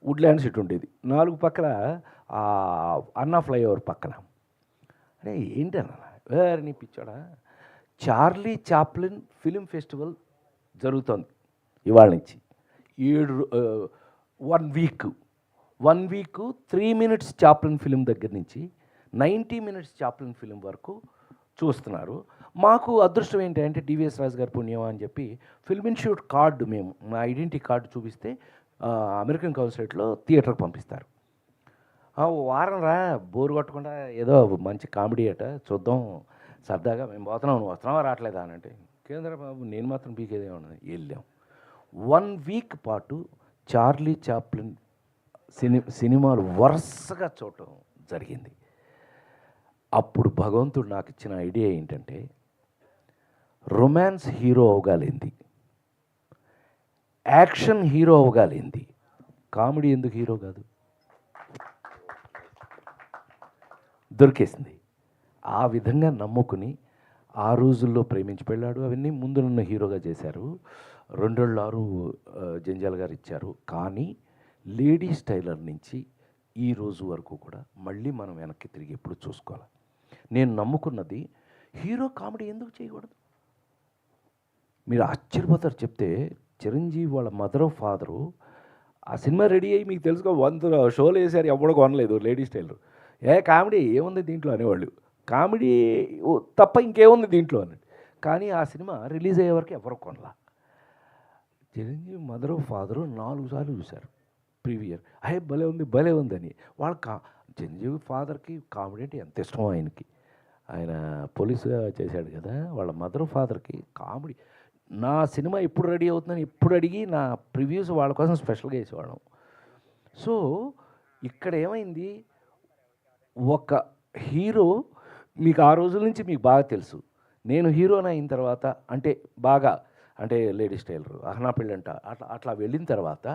Woodlands ఇటు ఉండేది, 4 పక్కల అన్నా ఫ్లైఓవర్ పక్కన. అరే ఏంటన్నా నీ పిచ్చాడా, చార్లీ చాప్లిన్ ఫిలిం ఫెస్టివల్ జరుగుతోంది ఇవాళ నుంచి 1 వీక్ 3 మినిట్స్ చాప్లిన్ ఫిలిం దగ్గర నుంచి 90 మినిట్స్ చాప్లిన్ ఫిలిం వరకు చూస్తున్నారు. మాకు అదృష్టం ఏంటంటే డివిఎస్ రాజు గారి పుణ్యం అని చెప్పి ఫిల్మ్ ఇన్స్టిట్యూట్ కార్డు, మేము మా ఐడెంటిటీ కార్డు చూపిస్తే అమెరికన్ కౌన్సిలేట్లో థియేటర్కి పంపిస్తారు. వారం రా, బోరు కొట్టకుండా ఏదో మంచి కామెడీ అట చూద్దాం సరదాగా, మేము పోతున్నాం, నువ్వు వస్తున్నావా రావట్లేదా అని అంటే, కేంద్ర బాబు నేను మాత్రం పీకేదే ఉన్నది. వెళ్ళాం. 1 వీక్ పాటు చార్లీ చాప్లిన్ సినిమాలు వరుసగా చూడటం జరిగింది. అప్పుడు భగవంతుడు నాకు ఇచ్చిన ఐడియా ఏంటంటే, రొమాన్స్ హీరో అవగాలింది, యాక్షన్ హీరో అవగాలింది, కామెడీ ఎందుకు హీరో కాదు? దొరికేసింది. ఆ విధంగా నమ్ముకుని ఆ రోజుల్లో ప్రేమించి పెళ్ళాడు అవన్నీ ముందు నన్ను హీరోగా చేశారు. 2.6 జంజాల గారు ఇచ్చారు. కానీ లేడీస్ టైలర్ నుంచి ఈ రోజు వరకు కూడా మళ్ళీ మనం వెనక్కి తిరిగి ఎప్పుడు చూసుకోవాలి. నేను నమ్ముకున్నది హీరో కామెడీ ఎందుకు చేయకూడదు? మీరు ఆశ్చర్యపోతారు చెప్తే, చిరంజీవి వాళ్ళ మదర్ ఫాదరు ఆ సినిమా రెడీ అయ్యి మీకు తెలుసుకో 100 షోలు వేసారు, ఎవడో కొనలేదు లేడీస్ టైలర్. కామెడీ ఏముంది దీంట్లో అనేవాళ్ళు, కామెడీ తప్ప ఇంకేముంది దీంట్లో అని. కానీ ఆ సినిమా రిలీజ్ అయ్యే వరకు ఎవరు కొనలా. చిరంజీవి మదర్ ఫాదరు 4 సార్లు చూశారు ప్రీవియర్, భలే ఉందని. వాళ్ళు చిరంజీవి ఫాదర్కి కామెడీ అంటే ఎంత ఇష్టమో ఆయనకి, ఆయన పోలీసుగా చేశాడు కదా, వాళ్ళ మదర్ ఫాదర్కి కామెడీ. నా సినిమా ఎప్పుడు రెడీ అవుతుందని ఎప్పుడు అడిగి నా ప్రివ్యూస్ వాళ్ళ కోసం స్పెషల్గా వేసేవాళ్ళం. సో ఇక్కడ ఏమైంది, ఒక హీరో మీకు ఆ రోజుల నుంచి మీకు బాగా తెలుసు. నేను హీరోని అయిన తర్వాత అంటే బాగా అంటే లేడీస్ టైలర్, అహనా పెళ్ళంట అట్లా వెళ్ళిన తర్వాత